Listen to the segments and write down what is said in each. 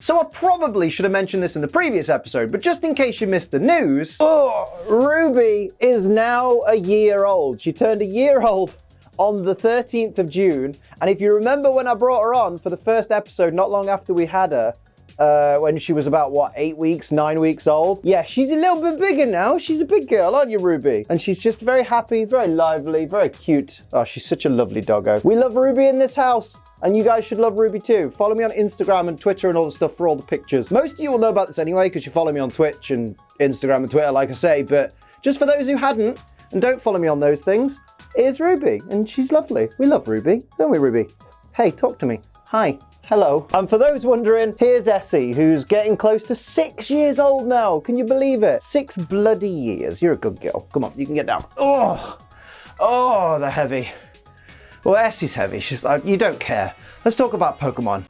So I probably should have mentioned this in the previous episode, but just in case you missed the news, Ruby is now a year old. She turned a year old on the 13th of June. And if you remember when I brought her on for the first episode, not long after we had her, when she was about, what, 8 weeks, 9 weeks old? Yeah, she's a little bit bigger now. She's a big girl, aren't you, Ruby? And she's just very happy, very lively, very cute. Oh, she's such a lovely doggo. We love Ruby in this house, and you guys should love Ruby too. Follow me on Instagram and Twitter and all the stuff for all the pictures. Most of you will know about this anyway, because you follow me on Twitch and Instagram and Twitter, like I say, but just for those who hadn't and don't follow me on those things, here's Ruby, and she's lovely. We love Ruby, don't we, Ruby? Hey, talk to me. Hi. Hello. And for those wondering, here's Essie, who's getting close to 6 years old now. Can you believe it? 6 bloody years. You're a good girl. Come on, you can get down. Oh, they're heavy. Well, Essie's heavy. She's like, you don't care. Let's talk about Pokemon.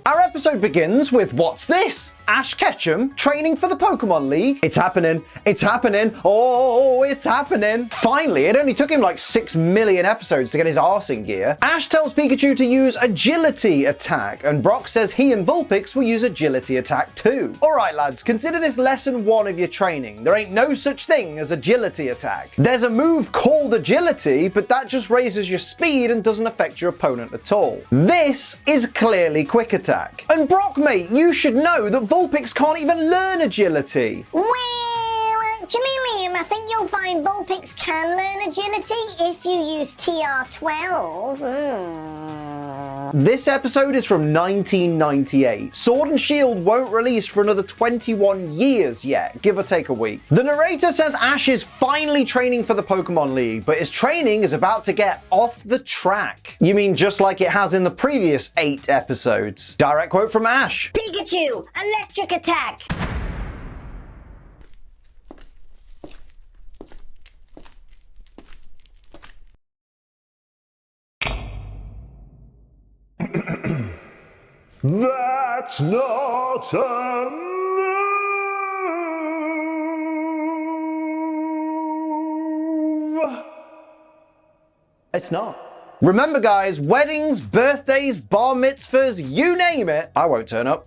Our episode begins with, what's this? Ash Ketchum training for the Pokemon League. It's happening. It's happening. Oh, it's happening. Finally, it only took him like 6 million episodes to get his arse in gear. Ash tells Pikachu to use Agility Attack, and Brock says he and Vulpix will use Agility Attack too. Alright lads, consider this lesson 1 of your training. There ain't no such thing as Agility Attack. There's a move called Agility, but that just raises your speed and doesn't affect your opponent at all. This is clearly Quick Attack. And Brock, mate, you should know that Vulpix can't even learn Agility. Well, Jamilium, I think you'll find Vulpix can learn Agility if you use TR12. This episode is from 1998. Sword and Shield won't release for another 21 years yet, give or take a week. The narrator says Ash is finally training for the Pokemon League, but his training is about to get off the track. You mean just like it has in the previous 8 episodes? Direct quote from Ash. Pikachu, Electric Attack! That's not a move. It's not. Remember guys, weddings, birthdays, bar mitzvahs, you name it, I won't turn up.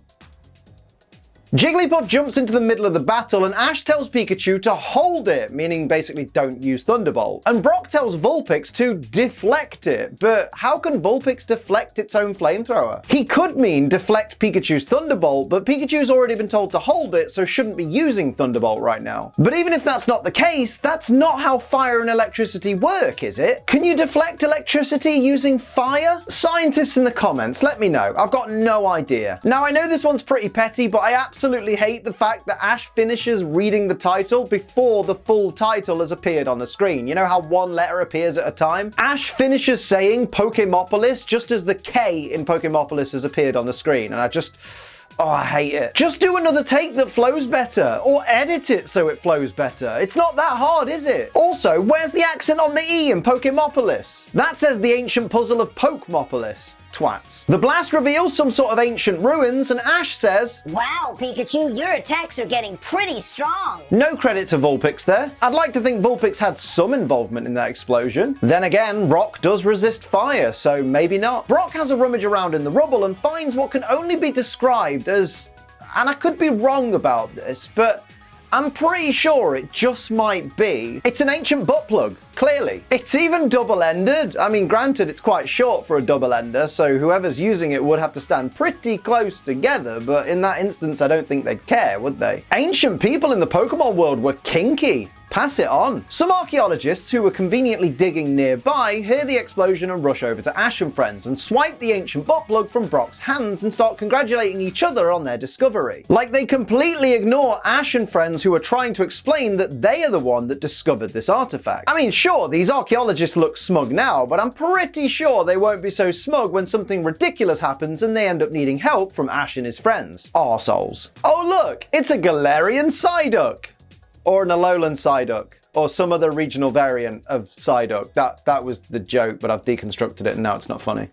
Jigglypuff jumps into the middle of the battle and Ash tells Pikachu to hold it, meaning basically don't use Thunderbolt. And Brock tells Vulpix to deflect it, but how can Vulpix deflect its own flamethrower? He could mean deflect Pikachu's Thunderbolt, but Pikachu's already been told to hold it, so shouldn't be using Thunderbolt right now. But even if that's not the case, that's not how fire and electricity work, is it? Can you deflect electricity using fire? Scientists in the comments, let me know. I've got no idea. Now I know this one's pretty petty, but I absolutely hate the fact that Ash finishes reading the title before the full title has appeared on the screen. You know how one letter appears at a time? Ash finishes saying POKEMOPOLIS just as the K in POKEMOPOLIS has appeared on the screen, and I hate it. Just do another take that flows better, or edit it so it flows better. It's not that hard, is it? Also, where's the accent on the E in POKEMOPOLIS? That says the ancient puzzle of Pokemopolis. Twats. The blast reveals some sort of ancient ruins, and Ash says, Wow, Pikachu, your attacks are getting pretty strong. No credit to Vulpix there. I'd like to think Vulpix had some involvement in that explosion. Then again, rock does resist fire, so maybe not. Brock has a rummage around in the rubble and finds what can only be described as, and I could be wrong about this, but I'm pretty sure it just might be. It's an ancient butt plug, clearly. It's even double-ended. I mean, granted, it's quite short for a double-ender, so whoever's using it would have to stand pretty close together, but in that instance, I don't think they'd care, would they? Ancient people in the Pokemon world were kinky. Pass it on. Some archaeologists who were conveniently digging nearby hear the explosion and rush over to Ash and friends and swipe the ancient butt plug from Brock's hands and start congratulating each other on their discovery. Like they completely ignore Ash and friends who are trying to explain that they are the one that discovered this artifact. I mean, sure, these archaeologists look smug now, but I'm pretty sure they won't be so smug when something ridiculous happens and they end up needing help from Ash and his friends. Arseholes. Oh look, it's a Galarian Psyduck! Or an Alolan Psyduck, or some other regional variant of Psyduck. That was the joke, but I've deconstructed it and now it's not funny.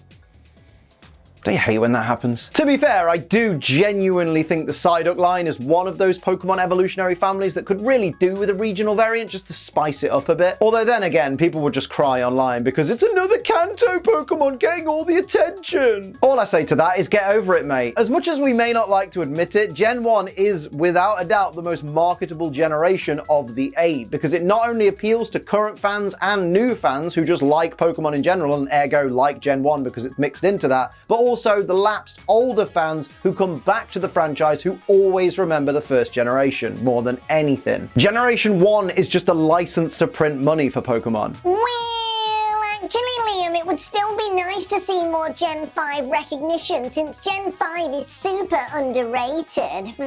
Don't you hate when that happens? To be fair, I do genuinely think the Psyduck line is one of those Pokemon evolutionary families that could really do with a regional variant just to spice it up a bit. Although then again, people would just cry online because it's another Kanto Pokemon getting all the attention. All I say to that is get over it, mate. As much as we may not like to admit it, Gen 1 is without a doubt the most marketable generation of the 8 because it not only appeals to current fans and new fans who just like Pokemon in general and ergo like Gen 1 because it's mixed into that, but also the lapsed older fans who come back to the franchise who always remember the first generation more than anything. Generation 1 is just a license to print money for Pokemon. Actually, Liam, it would still be nice to see more Gen 5 recognition since Gen 5 is super underrated.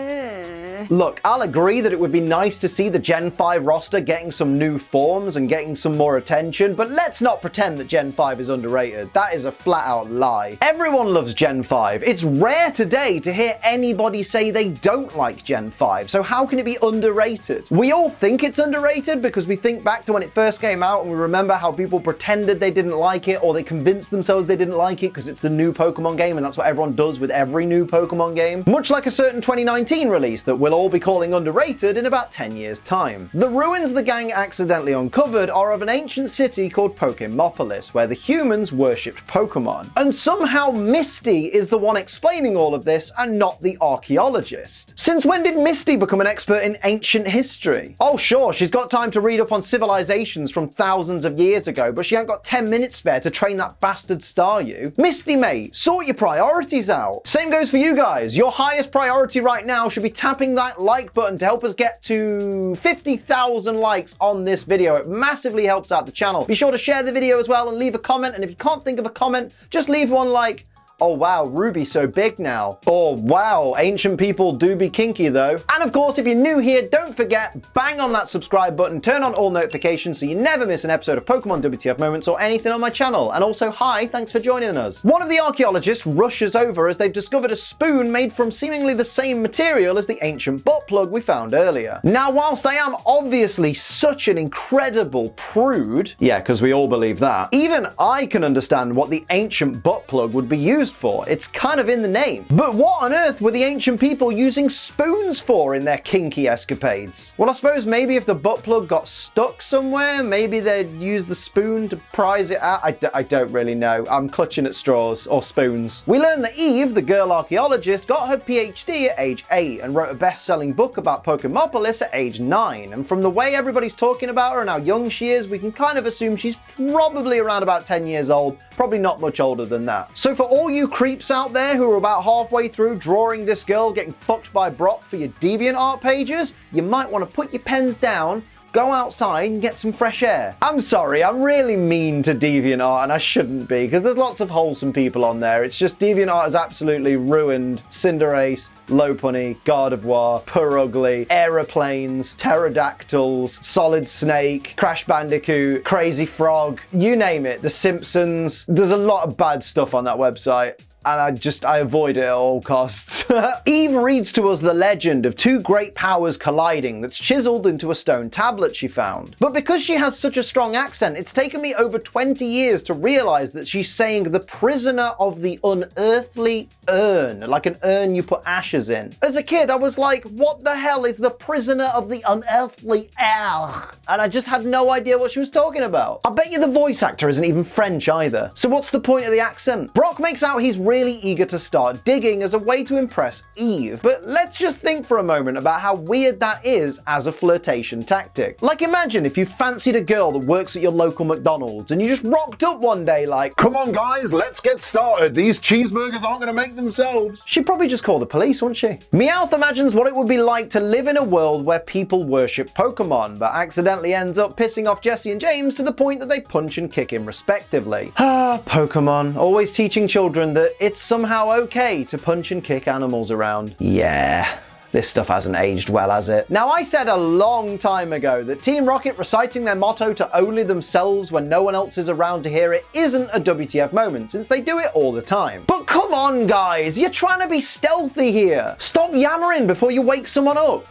Look, I'll agree that it would be nice to see the Gen 5 roster getting some new forms and getting some more attention, but let's not pretend that Gen 5 is underrated. That is a flat-out lie. Everyone loves Gen 5. It's rare today to hear anybody say they don't like Gen 5, so how can it be underrated? We all think it's underrated because we think back to when it first came out and we remember how people pretended they didn't like it or they convinced themselves they didn't like it because it's the new Pokemon game and that's what everyone does with every new Pokemon game. Much like a certain 2019 release that we'll all be calling underrated in about 10 years' time. The ruins the gang accidentally uncovered are of an ancient city called POKEMOPOLIS where the humans worshipped Pokemon. And somehow Misty is the one explaining all of this and not the archaeologist. Since when did Misty become an expert in ancient history? Oh sure, she's got time to read up on civilizations from thousands of years ago, but she ain't got 10 minutes spare to train that bastard Staryu. Misty, mate, sort your priorities out. Same goes for you guys. Your highest priority right now should be tapping that like button to help us get to 50,000 likes on this video. It massively helps out the channel. Be sure to share the video as well and leave a comment, and if you can't think of a comment, just leave one like, "Oh wow, Ruby's so big now." Or, "Wow, ancient people do be kinky though." And of course, if you're new here, don't forget, bang on that subscribe button, turn on all notifications so you never miss an episode of Pokemon WTF Moments or anything on my channel. And also, hi, thanks for joining us. One of the archaeologists rushes over as they've discovered a spoon made from seemingly the same material as the ancient butt plug we found earlier. Now, whilst I am obviously such an incredible prude, yeah, because we all believe that, even I can understand what the ancient butt plug would be used for. It's kind of in the name. But what on earth were the ancient people using spoons for in their kinky escapades? Well, I suppose maybe if the butt plug got stuck somewhere, maybe they'd use the spoon to prise it out. I don't really know. I'm clutching at straws or spoons. We learned that Eve, the girl archaeologist, got her PhD at age 8 and wrote a best-selling book about Pokemopolis at age 9. And from the way everybody's talking about her and how young she is, we can kind of assume she's probably around about 10 years old, probably not much older than that. So for all you creeps out there who are about halfway through drawing this girl getting fucked by Brock for your DeviantArt pages, you might want to put your pens down, go outside and get some fresh air. I'm sorry, I'm really mean to DeviantArt and I shouldn't be because there's lots of wholesome people on there. It's just DeviantArt has absolutely ruined Cinderace, Lopunny, Gardevoir, Purugly, Aeroplanes, Pterodactyls, Solid Snake, Crash Bandicoot, Crazy Frog, you name it, The Simpsons. There's a lot of bad stuff on that website. And I avoid it at all costs. Eve reads to us the legend of two great powers colliding that's chiseled into a stone tablet she found. But because she has such a strong accent, it's taken me over 20 years to realize that she's saying the prisoner of the unearthly urn, like an urn you put ashes in. As a kid, I was like, what the hell is the prisoner of the unearthly urn? And I just had no idea what she was talking about. I bet you the voice actor isn't even French either. So what's the point of the accent? Brock makes out he's really eager to start digging as a way to impress Eve. But let's just think for a moment about how weird that is as a flirtation tactic. Like imagine if you fancied a girl that works at your local McDonald's and you just rocked up one day like, Come on guys, let's get started. These cheeseburgers aren't gonna make themselves. She'd probably just call the police, wouldn't she? Meowth imagines what it would be like to live in a world where people worship Pokemon, but accidentally ends up pissing off Jesse and James to the point that they punch and kick him respectively. Ah, Pokemon, always teaching children that it's somehow okay to punch and kick animals around. Yeah. This stuff hasn't aged well, has it? Now, I said a long time ago that Team Rocket reciting their motto to only themselves when no one else is around to hear it isn't a WTF moment, since they do it all the time. But come on, guys, you're trying to be stealthy here. Stop yammering before you wake someone up.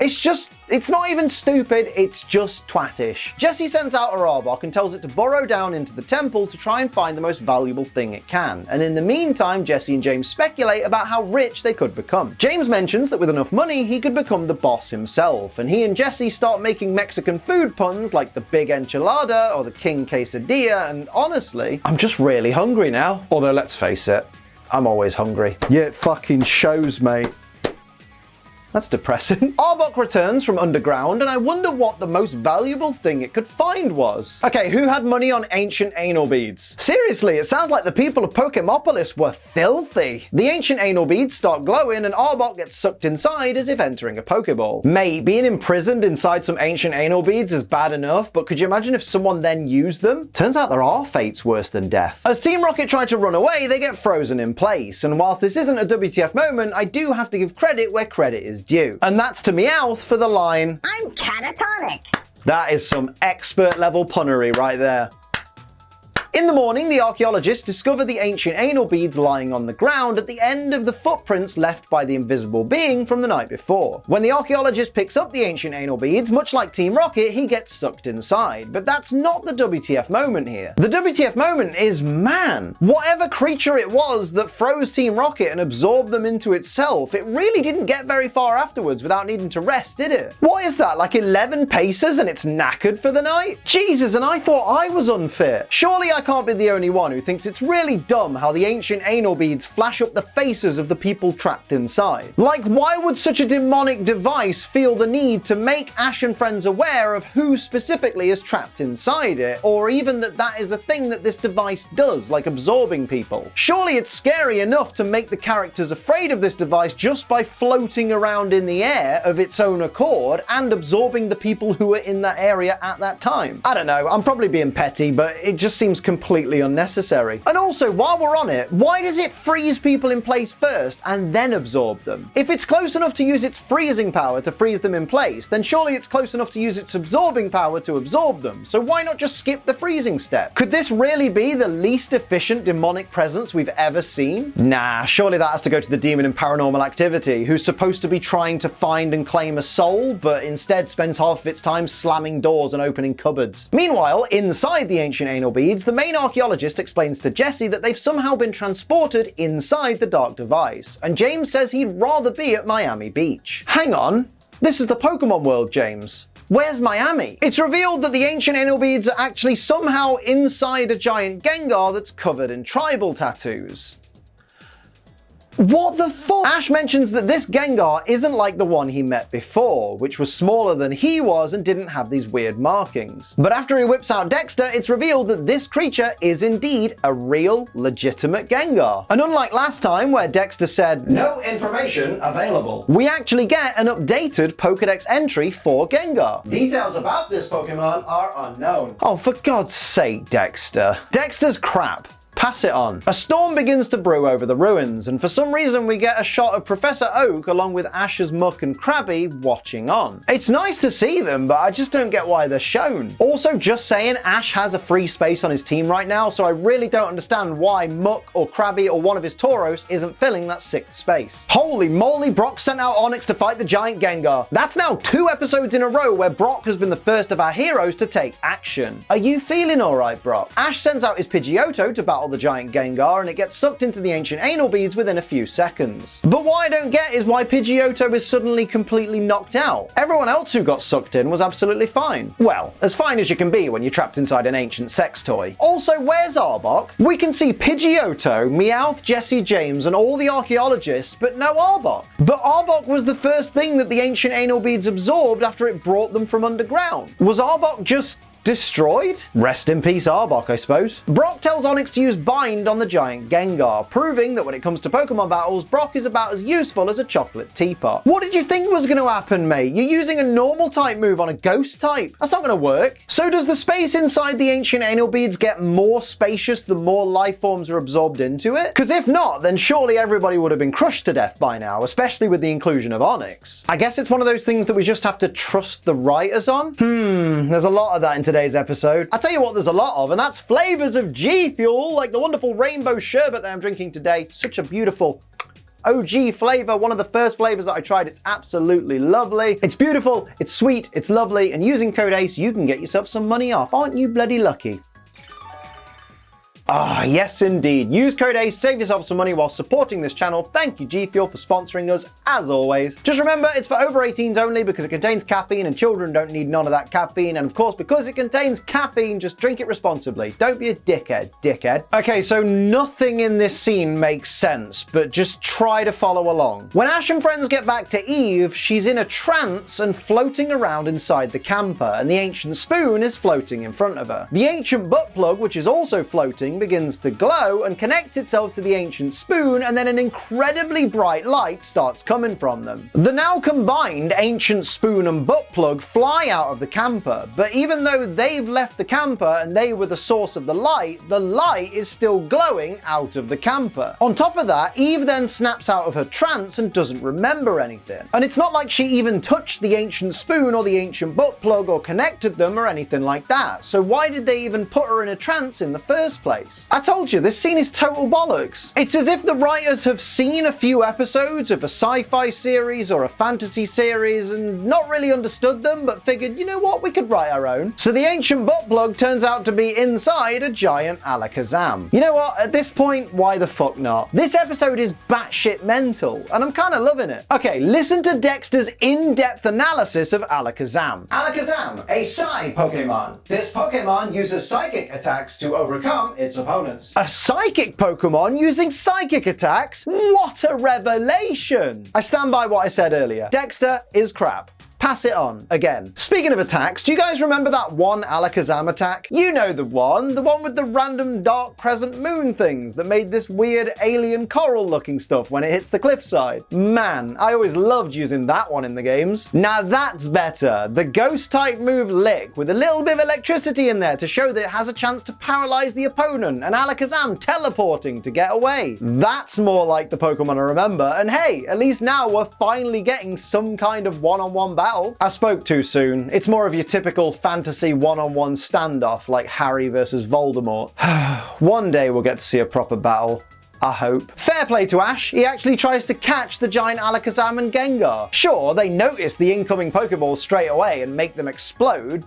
It's not even stupid, it's just twattish. Jessie sends out her Arbok and tells it to burrow down into the temple to try and find the most valuable thing it can. And in the meantime, Jessie and James speculate about how rich they could become. James mentions that with enough money, he could become the boss himself, and he and Jessie start making Mexican food puns like the Big Enchilada or the King Quesadilla, and honestly, I'm just really hungry now. Although, let's face it, I'm always hungry. Yeah, it fucking shows, mate. That's depressing. Arbok returns from underground, and I wonder what the most valuable thing it could find was. Okay, who had money on ancient anal beads? Seriously, it sounds like the people of POKEMOPOLIS were filthy. The ancient anal beads start glowing, and Arbok gets sucked inside as if entering a Pokeball. Mate, being imprisoned inside some ancient anal beads is bad enough, but could you imagine if someone then used them? Turns out there are fates worse than death. As Team Rocket try to run away, they get frozen in place, and whilst this isn't a WTF moment, I do have to give credit where credit is due. And that's to Meowth for the line, I'm catatonic. That is some expert level punnery right there. In the morning, the archaeologists discover the ancient anal beads lying on the ground at the end of the footprints left by the invisible being from the night before. When the archaeologist picks up the ancient anal beads, much like Team Rocket, he gets sucked inside. But that's not the WTF moment here. The WTF moment is man. Whatever creature it was that froze Team Rocket and absorbed them into itself, it really didn't get very far afterwards without needing to rest, did it? What is that, like 11 paces and it's knackered for the night? Jesus, and I thought I was unfit. Surely I can't be the only one who thinks it's really dumb how the ancient anal beads flash up the faces of the people trapped inside. Like, why would such a demonic device feel the need to make Ash and friends aware of who specifically is trapped inside it, or even that is a thing that this device does, like absorbing people? Surely it's scary enough to make the characters afraid of this device just by floating around in the air of its own accord and absorbing the people who are in that area at that time. I don't know, I'm probably being petty, but it just seems completely unnecessary. And also, while we're on it, why does it freeze people in place first and then absorb them? If it's close enough to use its freezing power to freeze them in place, then surely it's close enough to use its absorbing power to absorb them, so why not just skip the freezing step? Could this really be the least efficient demonic presence we've ever seen? Nah, surely that has to go to the demon in Paranormal Activity, who's supposed to be trying to find and claim a soul, but instead spends half of its time slamming doors and opening cupboards. Meanwhile, inside the ancient anal beads, the main archaeologist explains to Jessie that they've somehow been transported inside the dark device, and James says he'd rather be at Miami Beach. Hang on, this is the Pokemon world, James. Where's Miami? It's revealed that the ancient anal beads are actually somehow inside a giant Gengar that's covered in tribal tattoos. What the fuck? Ash mentions that this Gengar isn't like the one he met before, which was smaller than he was and didn't have these weird markings. But after he whips out Dexter, it's revealed that this creature is indeed a real, legitimate Gengar. And unlike last time, where Dexter said, "No information available," we actually get an updated Pokédex entry for Gengar. Details about this Pokemon are unknown. Oh, for God's sake, Dexter. Dexter's crap. Pass it on. A storm begins to brew over the ruins, and for some reason we get a shot of Professor Oak along with Ash's Muck and Krabby watching on. It's nice to see them, but I just don't get why they're shown. Also, just saying, Ash has a free space on his team right now, so I really don't understand why Muck or Krabby or one of his Tauros isn't filling that 6th space. Holy moly, Brock sent out Onyx to fight the giant Gengar. That's now 2 episodes in a row where Brock has been the first of our heroes to take action. Are you feeling alright, Brock? Ash sends out his Pidgeotto to battle the giant Gengar, and it gets sucked into the ancient anal beads within a few seconds. But what I don't get is why Pidgeotto is suddenly completely knocked out. Everyone else who got sucked in was absolutely fine. Well, as fine as you can be when you're trapped inside an ancient sex toy. Also, where's Arbok? We can see Pidgeotto, Meowth, Jessie, James, and all the archaeologists, but no Arbok. But Arbok was the first thing that the ancient anal beads absorbed after it brought them from underground. Was Arbok just destroyed? Rest in peace Arbok, I suppose. Brock tells Onix to use Bind on the giant Gengar, proving that when it comes to Pokemon battles, Brock is about as useful as a chocolate teapot. What did you think was going to happen, mate? You're using a normal type move on a ghost type. That's not going to work. So does the space inside the ancient anal beads get more spacious the more life forms are absorbed into it? Because if not, then surely everybody would have been crushed to death by now, especially with the inclusion of Onix. I guess it's one of those things that we just have to trust the writers on? There's a lot of that in today's episode. I'll tell you what there's a lot of, and that's flavors of G Fuel, like the wonderful rainbow sherbet that I'm drinking today. Such a beautiful OG flavor, one of the first flavors that I tried. It's absolutely lovely. It's beautiful, it's sweet, it's lovely, and using code ACE, you can get yourself some money off. Aren't you bloody lucky? Ah, yes indeed. Use code ACE, save yourself some money while supporting this channel. Thank you G Fuel for sponsoring us, as always. Just remember, it's for over 18s only because it contains caffeine and children don't need none of that caffeine. And of course, because it contains caffeine, just drink it responsibly. Don't be a dickhead. Okay, so nothing in this scene makes sense, but just try to follow along. When Ash and friends get back to Eve, she's in a trance and floating around inside the camper, and the ancient spoon is floating in front of her. The ancient butt plug, which is also floating, begins to glow and connect itself to the ancient spoon, and then an incredibly bright light starts coming from them. The now combined ancient spoon and butt plug fly out of the camper, but even though they've left the camper and they were the source of the light is still glowing out of the camper. On top of that, Eve then snaps out of her trance and doesn't remember anything. And it's not like she even touched the ancient spoon or the ancient butt plug or connected them or anything like that. So why did they even put her in a trance in the first place? I told you, this scene is total bollocks. It's as if the writers have seen a few episodes of a sci-fi series or a fantasy series and not really understood them, but figured, you know what, we could write our own. So the ancient butt plug turns out to be inside a giant Alakazam. You know what, at this point, why the fuck not? This episode is batshit mental, and I'm kind of loving it. Okay, listen to Dexter's in-depth analysis of Alakazam. Alakazam, a Psy Pokemon. This Pokemon uses psychic attacks to overcome its opponents. A psychic Pokemon using psychic attacks? What a revelation! I stand by what I said earlier. Dexter is crap. Pass it on. Again. Speaking of attacks, do you guys remember that one Alakazam attack? You know the one with the random dark crescent moon things that made this weird alien coral looking stuff when it hits the cliffside. Man, I always loved using that one in the games. Now that's better. The ghost type move Lick with a little bit of electricity in there to show that it has a chance to paralyze the opponent, and Alakazam teleporting to get away. That's more like the Pokemon I remember, and hey, at least now we're finally getting some kind of one-on-one battle. I spoke too soon. It's more of your typical fantasy one-on-one standoff like Harry versus Voldemort. One day we'll get to see a proper battle. I hope. Fair play to Ash, he actually tries to catch the giant Alakazam and Gengar. Sure, they notice the incoming Pokeballs straight away and make them explode,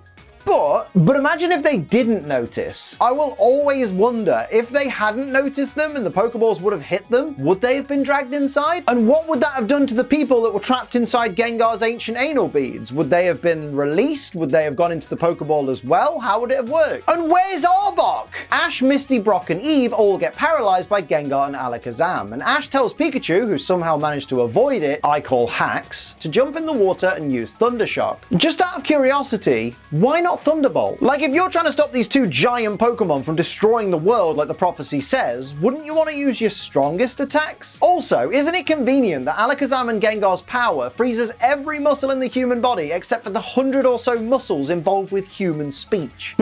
but imagine if they didn't notice. I will always wonder, if they hadn't noticed them and the Pokeballs would have hit them, would they have been dragged inside? And what would that have done to the people that were trapped inside Gengar's ancient anal beads? Would they have been released? Would they have gone into the Pokeball as well? How would it have worked? And where's Arbok? Ash, Misty, Brock, and Eve all get paralyzed by Gengar and Alakazam, and Ash tells Pikachu, who somehow managed to avoid it, I call hacks, to jump in the water and use Thunder Shock. Just out of curiosity, why not Thunderbolt? Like, if you're trying to stop these two giant Pokemon from destroying the world like the prophecy says, wouldn't you want to use your strongest attacks? Also, isn't it convenient that Alakazam and Gengar's power freezes every muscle in the human body except for the 100 or so muscles involved with human speech?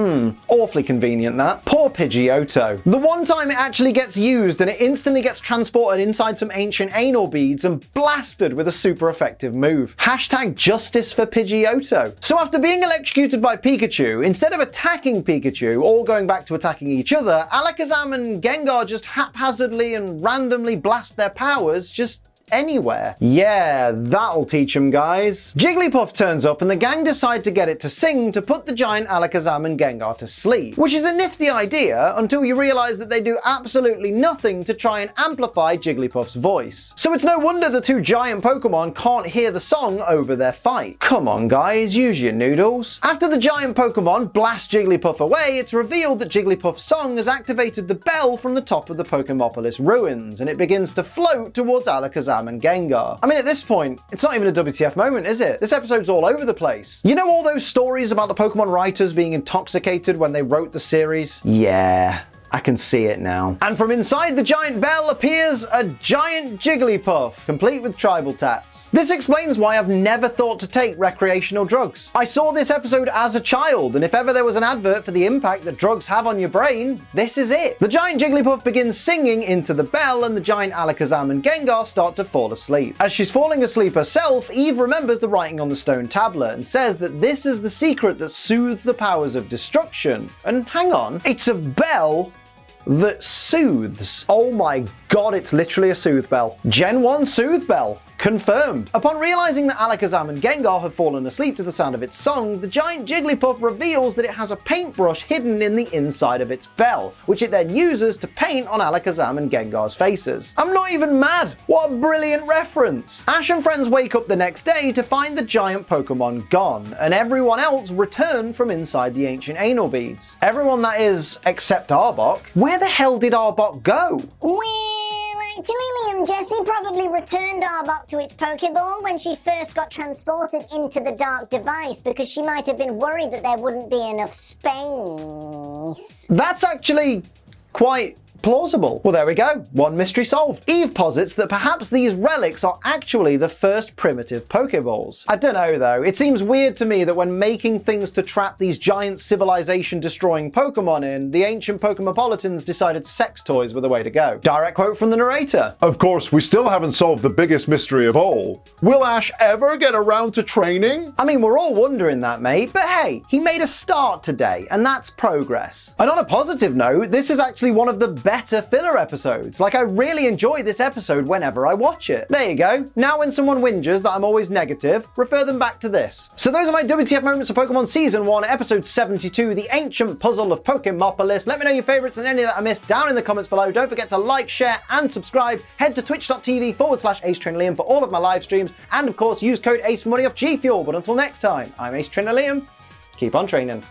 Awfully convenient that. Poor Pidgeotto. The one time it actually gets used and it instantly gets transported inside some ancient anal beads and blasted with a super effective move. Hashtag justice for Pidgeotto. So after being electrocuted by Pikachu, instead of attacking Pikachu or going back to attacking each other, Alakazam and Gengar just haphazardly and randomly blast their powers just anywhere. Yeah, that'll teach them, guys. Jigglypuff turns up and the gang decide to get it to sing to put the giant Alakazam and Gengar to sleep, which is a nifty idea until you realize that they do absolutely nothing to try and amplify Jigglypuff's voice. So it's no wonder the two giant Pokemon can't hear the song over their fight. Come on, guys, use your noodles. After the giant Pokemon blast Jigglypuff away, it's revealed that Jigglypuff's song has activated the bell from the top of the Pokemopolis ruins, and it begins to float towards Alakazam Alakazam and Gengar. I mean, at this point, it's not even a WTF moment, is it? This episode's all over the place. You know all those stories about the Pokemon writers being intoxicated when they wrote the series? Yeah, I can see it now. And from inside the giant bell appears a giant Jigglypuff, complete with tribal tats. This explains why I've never thought to take recreational drugs. I saw this episode as a child, and if ever there was an advert for the impact that drugs have on your brain, this is it. The giant Jigglypuff begins singing into the bell, and the giant Alakazam and Gengar start to fall asleep. As she's falling asleep herself, Eve remembers the writing on the stone tablet and says that this is the secret that soothes the powers of destruction. And hang on, it's a bell that soothes. Oh my god, it's literally a soothe bell. Gen 1 soothe bell. Confirmed. Upon realizing that Alakazam and Gengar have fallen asleep to the sound of its song, the giant Jigglypuff reveals that it has a paintbrush hidden in the inside of its bell, which it then uses to paint on Alakazam and Gengar's faces. I'm not even mad! What a brilliant reference! Ash and friends wake up the next day to find the giant Pokemon gone, and everyone else returned from inside the ancient anal beads. Everyone, that is, except Arbok. Where the hell did Arbok go? Actually, Liam, Jessie probably returned Arbok to its Pokeball when she first got transported into the dark device because she might have been worried that there wouldn't be enough space. That's actually quite plausible. Well, there we go. One mystery solved. Eve posits that perhaps these relics are actually the first primitive Pokeballs. I don't know though. It seems weird to me that when making things to trap these giant civilization-destroying Pokemon in, the ancient Pokemopolitans decided sex toys were the way to go. Direct quote from the narrator. Of course, we still haven't solved the biggest mystery of all. Will Ash ever get around to training? I mean, we're all wondering that, mate, but hey, he made a start today, and that's progress. And on a positive note, this is actually one of the better filler episodes. Like, I really enjoy this episode whenever I watch it. There you go. Now when someone whinges that I'm always negative, refer them back to this. So those are my WTF moments of Pokemon Season 1, Episode 72, The Ancient Puzzle of Pokemopolis. Let me know your favorites and any that I missed down in the comments below. Don't forget to like, share, and subscribe. Head to twitch.tv/AceTrainerLiam for all of my live streams. And of course, use code ACE for money off G Fuel. But until next time, I'm Ace Trainer Liam. Keep on training.